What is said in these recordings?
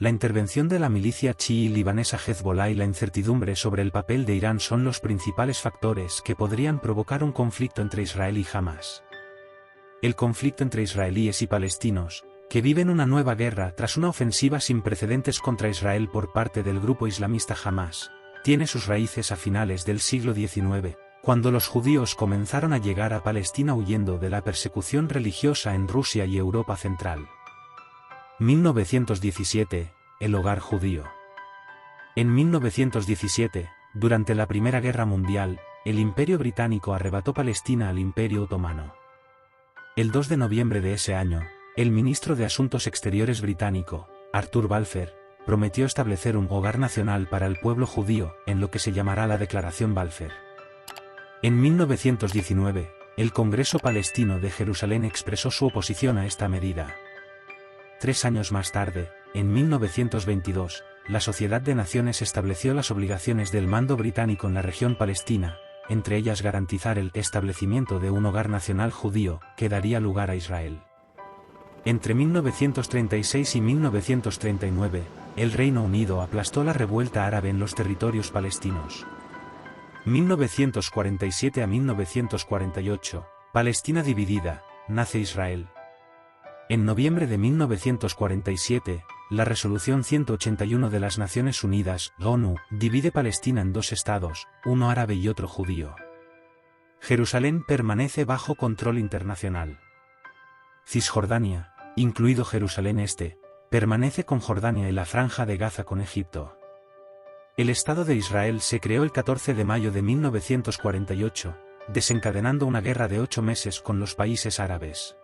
La intervención de la milicia chií libanesa Hezbollah y la incertidumbre sobre el papel de Irán son los principales factores que podrían provocar un conflicto entre Israel y Hamas. El conflicto entre israelíes y palestinos, que viven una nueva guerra tras una ofensiva sin precedentes contra Israel por parte del grupo islamista Hamas, tiene sus raíces a finales del siglo XIX, cuando los judíos comenzaron a llegar a Palestina huyendo de la persecución religiosa en Rusia y Europa Central. 1917, el hogar judío. En 1917, durante la Primera Guerra Mundial, el Imperio Británico arrebató Palestina al Imperio Otomano. El 2 de noviembre de ese año, el ministro de Asuntos Exteriores británico, Arthur Balfour, prometió establecer un hogar nacional para el pueblo judío, en lo que se llamará la Declaración Balfour. En 1919, el Congreso Palestino de Jerusalén expresó su oposición a esta medida. 3 años más tarde, en 1922, la Sociedad de Naciones estableció las obligaciones del mando británico en la región palestina, entre ellas garantizar el establecimiento de un hogar nacional judío, que daría lugar a Israel. Entre 1936 y 1939, el Reino Unido aplastó la revuelta árabe en los territorios palestinos. 1947 a 1948, Palestina dividida, nace Israel. En noviembre de 1947, la Resolución 181 de las Naciones Unidas, ONU, divide Palestina en 2 estados, uno árabe y otro judío. Jerusalén permanece bajo control internacional. Cisjordania, incluido Jerusalén Este, permanece con Jordania y la Franja de Gaza con Egipto. El Estado de Israel se creó el 14 de mayo de 1948, desencadenando una guerra de 8 meses con los países árabes.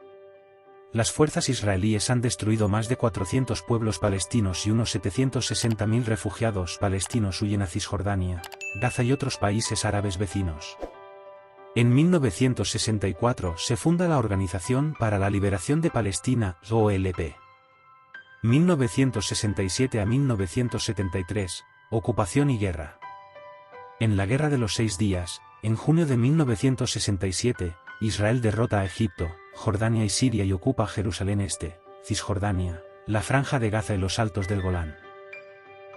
Las fuerzas israelíes han destruido más de 400 pueblos palestinos y unos 760.000 refugiados palestinos huyen a Cisjordania, Gaza y otros países árabes vecinos. En 1964 se funda la Organización para la Liberación de Palestina, OLP. 1967 a 1973, ocupación y guerra. En la Guerra de los 6 días, en junio de 1967, Israel derrota a Egipto, Jordania y Siria y ocupa Jerusalén Este, Cisjordania, la Franja de Gaza y los Altos del Golán.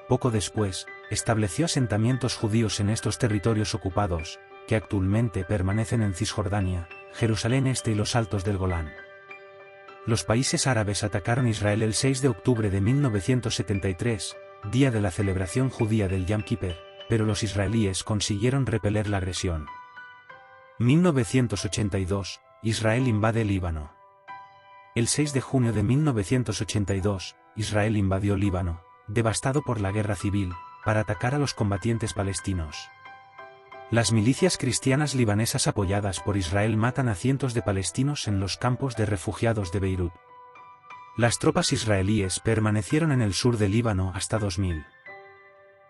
Poco después, estableció asentamientos judíos en estos territorios ocupados, que actualmente permanecen en Cisjordania, Jerusalén Este y los Altos del Golán. Los países árabes atacaron Israel el 6 de octubre de 1973, día de la celebración judía del Yom Kippur, pero los israelíes consiguieron repeler la agresión. 1982, Israel invade Líbano. El 6 de junio de 1982, Israel invadió Líbano, devastado por la guerra civil, para atacar a los combatientes palestinos. Las milicias cristianas libanesas apoyadas por Israel matan a cientos de palestinos en los campos de refugiados de Beirut. Las tropas israelíes permanecieron en el sur de Líbano hasta 2000.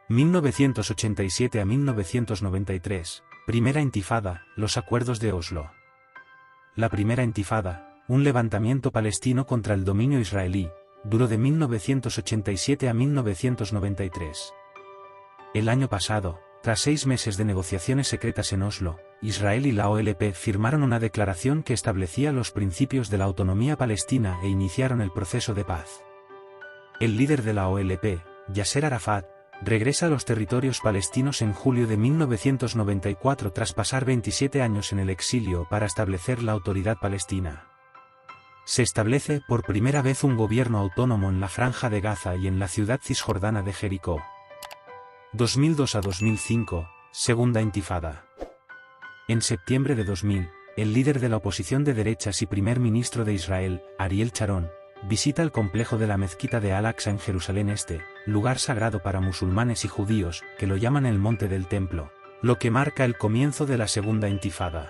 1987 a 1993, Primera Intifada, los acuerdos de Oslo. La Primera Intifada, un levantamiento palestino contra el dominio israelí, duró de 1987 a 1993. El año pasado, tras 6 meses de negociaciones secretas en Oslo, Israel y la OLP firmaron una declaración que establecía los principios de la autonomía palestina e iniciaron el proceso de paz. El líder de la OLP, Yasser Arafat, regresa a los territorios palestinos en julio de 1994 tras pasar 27 años en el exilio para establecer la autoridad palestina. Se establece por primera vez un gobierno autónomo en la Franja de Gaza y en la ciudad cisjordana de Jericó. 2002 a 2005, Segunda Intifada. En septiembre de 2000, el líder de la oposición de derechas y primer ministro de Israel, Ariel Sharon, visita el complejo de la mezquita de Al-Aqsa en Jerusalén Este, lugar sagrado para musulmanes y judíos, que lo llaman el Monte del Templo, lo que marca el comienzo de la Segunda Intifada.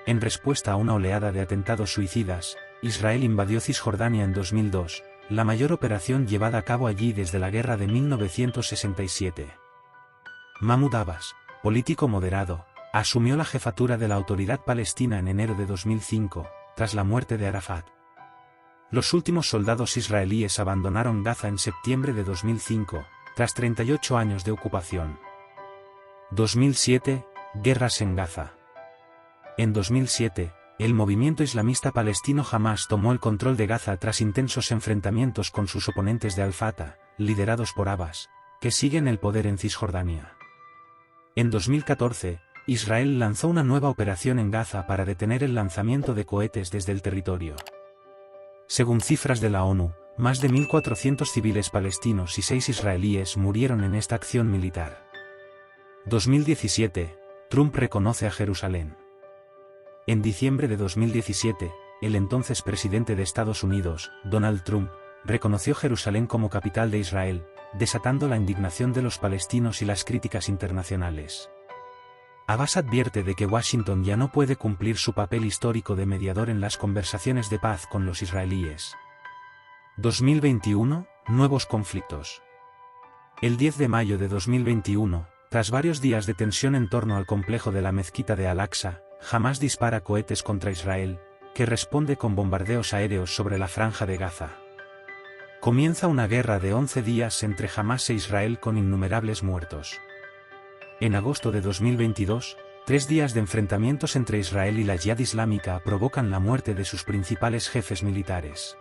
En respuesta a una oleada de atentados suicidas, Israel invadió Cisjordania en 2002, la mayor operación llevada a cabo allí desde la guerra de 1967. Mahmoud Abbas, político moderado, asumió la jefatura de la Autoridad Palestina en enero de 2005, tras la muerte de Arafat. Los últimos soldados israelíes abandonaron Gaza en septiembre de 2005, tras 38 años de ocupación. 2007, guerras en Gaza. En 2007, el movimiento islamista palestino Hamás tomó el control de Gaza tras intensos enfrentamientos con sus oponentes de Al-Fatah, liderados por Abbas, que siguen el poder en Cisjordania. En 2014, Israel lanzó una nueva operación en Gaza para detener el lanzamiento de cohetes desde el territorio. Según cifras de la ONU, más de 1.400 civiles palestinos y 6 israelíes murieron en esta acción militar. 2017, Trump reconoce a Jerusalén. En diciembre de 2017, el entonces presidente de Estados Unidos, Donald Trump, reconoció Jerusalén como capital de Israel, desatando la indignación de los palestinos y las críticas internacionales. Abbas advierte de que Washington ya no puede cumplir su papel histórico de mediador en las conversaciones de paz con los israelíes. 2021, nuevos conflictos. El 10 de mayo de 2021, tras varios días de tensión en torno al complejo de la mezquita de Al-Aqsa, Hamás dispara cohetes contra Israel, que responde con bombardeos aéreos sobre la franja de Gaza. Comienza una guerra de 11 días entre Hamás e Israel con innumerables muertos. En agosto de 2022, 3 días de enfrentamientos entre Israel y la Yihad Islámica provocan la muerte de sus principales jefes militares.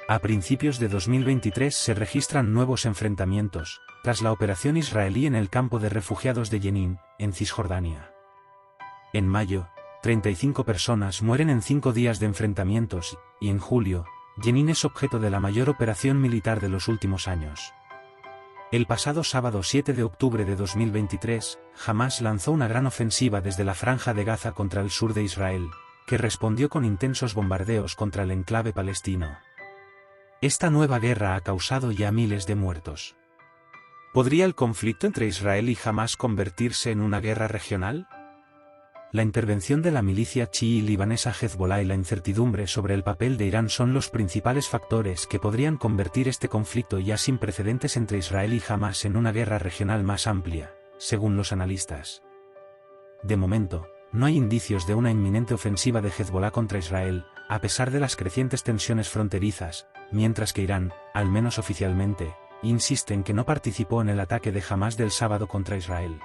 A principios de 2023 se registran nuevos enfrentamientos, tras la operación israelí en el campo de refugiados de Jenin, en Cisjordania. En mayo, 35 personas mueren en 5 días de enfrentamientos, y en julio, Jenin es objeto de la mayor operación militar de los últimos años. El pasado sábado 7 de octubre de 2023, Hamás lanzó una gran ofensiva desde la franja de Gaza contra el sur de Israel, que respondió con intensos bombardeos contra el enclave palestino. Esta nueva guerra ha causado ya miles de muertos. ¿Podría el conflicto entre Israel y Hamás convertirse en una guerra regional? La intervención de la milicia chií libanesa Hezbollah y la incertidumbre sobre el papel de Irán son los principales factores que podrían convertir este conflicto ya sin precedentes entre Israel y Hamás en una guerra regional más amplia, según los analistas. De momento, no hay indicios de una inminente ofensiva de Hezbollah contra Israel, a pesar de las crecientes tensiones fronterizas, mientras que Irán, al menos oficialmente, insiste en que no participó en el ataque de Hamás del sábado contra Israel.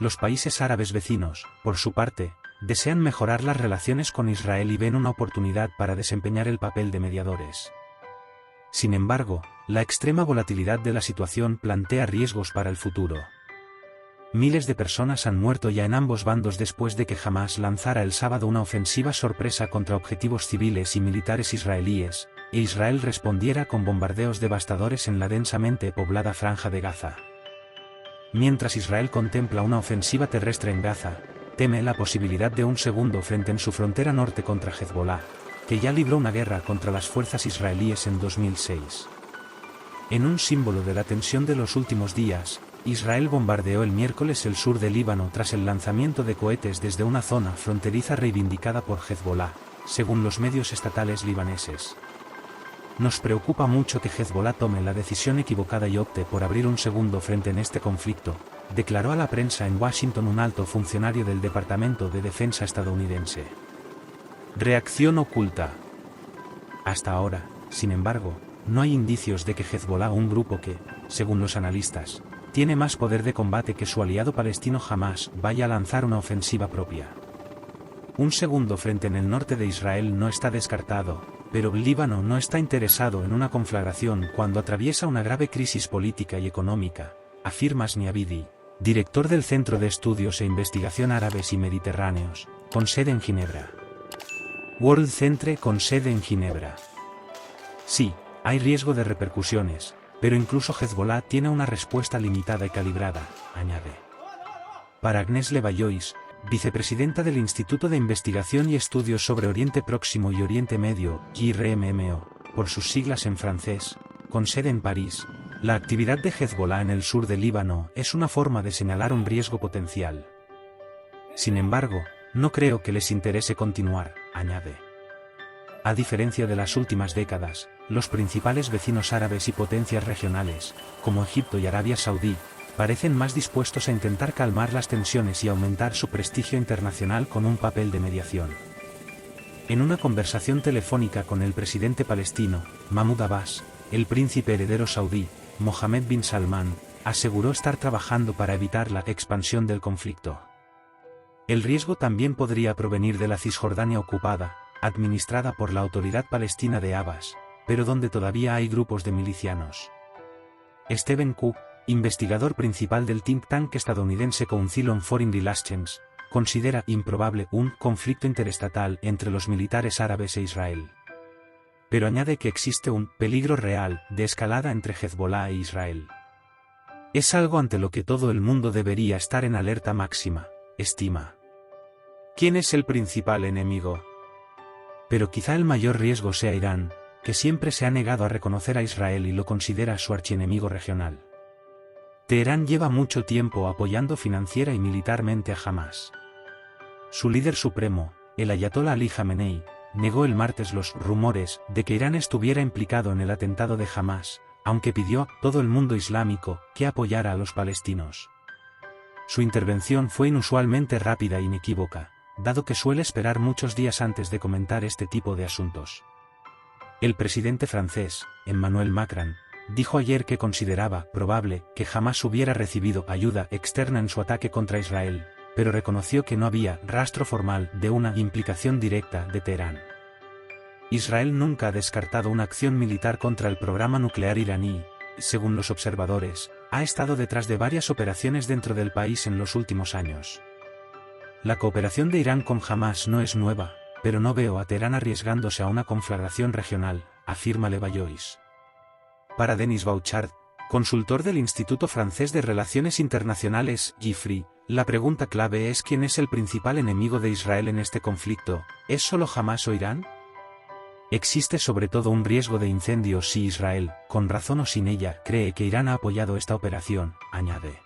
Los países árabes vecinos, por su parte, desean mejorar las relaciones con Israel y ven una oportunidad para desempeñar el papel de mediadores. Sin embargo, la extrema volatilidad de la situación plantea riesgos para el futuro. Miles de personas han muerto ya en ambos bandos después de que Hamás lanzara el sábado una ofensiva sorpresa contra objetivos civiles y militares israelíes, e Israel respondiera con bombardeos devastadores en la densamente poblada franja de Gaza. Mientras Israel contempla una ofensiva terrestre en Gaza, teme la posibilidad de un segundo frente en su frontera norte contra Hezbollah, que ya libró una guerra contra las fuerzas israelíes en 2006. En un símbolo de la tensión de los últimos días, Israel bombardeó el miércoles el sur del Líbano tras el lanzamiento de cohetes desde una zona fronteriza reivindicada por Hezbollah, según los medios estatales libaneses. Nos preocupa mucho que Hezbollah tome la decisión equivocada y opte por abrir un segundo frente en este conflicto, declaró a la prensa en Washington un alto funcionario del Departamento de Defensa estadounidense. Reacción oculta. Hasta ahora, sin embargo, no hay indicios de que Hezbollah, un grupo que, según los analistas, tiene más poder de combate que su aliado palestino Hamás, vaya a lanzar una ofensiva propia. Un segundo frente en el norte de Israel no está descartado, pero el Líbano no está interesado en una conflagración cuando atraviesa una grave crisis política y económica, afirma Asni Abidi, director del Centro de Estudios e Investigación Árabes y Mediterráneos, con sede en Ginebra. World Centre con sede en Ginebra. Sí, hay riesgo de repercusiones, pero incluso Hezbollah tiene una respuesta limitada y calibrada, añade. Para Agnès Levallois, vicepresidenta del Instituto de Investigación y Estudios sobre Oriente Próximo y Oriente Medio, IRMMO, por sus siglas en francés, con sede en París, la actividad de Hezbollah en el sur del Líbano es una forma de señalar un riesgo potencial. Sin embargo, no creo que les interese continuar, añade. A diferencia de las últimas décadas, los principales vecinos árabes y potencias regionales, como Egipto y Arabia Saudí, parecen más dispuestos a intentar calmar las tensiones y aumentar su prestigio internacional con un papel de mediación. En una conversación telefónica con el presidente palestino, Mahmoud Abbas, el príncipe heredero saudí, Mohammed bin Salman, aseguró estar trabajando para evitar la expansión del conflicto. El riesgo también podría provenir de la Cisjordania ocupada, administrada por la Autoridad Palestina de Abbas, pero donde todavía hay grupos de milicianos. Stephen Cook, investigador principal del think tank estadounidense Council on Foreign Relations, considera improbable un conflicto interestatal entre los militares árabes e Israel. Pero añade que existe un peligro real de escalada entre Hezbollah e Israel. Es algo ante lo que todo el mundo debería estar en alerta máxima, estima. ¿Quién es el principal enemigo? Pero quizá el mayor riesgo sea Irán, que siempre se ha negado a reconocer a Israel y lo considera su archienemigo regional. Teherán lleva mucho tiempo apoyando financiera y militarmente a Hamás. Su líder supremo, el ayatolá Ali Jamenei, negó el martes los rumores de que Irán estuviera implicado en el atentado de Hamás, aunque pidió a todo el mundo islámico que apoyara a los palestinos. Su intervención fue inusualmente rápida e inequívoca, dado que suele esperar muchos días antes de comentar este tipo de asuntos. El presidente francés, Emmanuel Macron, dijo ayer que consideraba probable que Hamás hubiera recibido ayuda externa en su ataque contra Israel, pero reconoció que no había rastro formal de una implicación directa de Teherán. Israel nunca ha descartado una acción militar contra el programa nuclear iraní, y, según los observadores, ha estado detrás de varias operaciones dentro del país en los últimos años. La cooperación de Irán con Hamás no es nueva, pero no veo a Teherán arriesgándose a una conflagración regional, afirma Levallois. Para Denis Bouchard, consultor del Instituto Francés de Relaciones Internacionales, GIFRI, la pregunta clave es ¿quién es el principal enemigo de Israel en este conflicto? ¿Es solo Hamás o Irán? Existe sobre todo un riesgo de incendio si Israel, con razón o sin ella, cree que Irán ha apoyado esta operación, añade.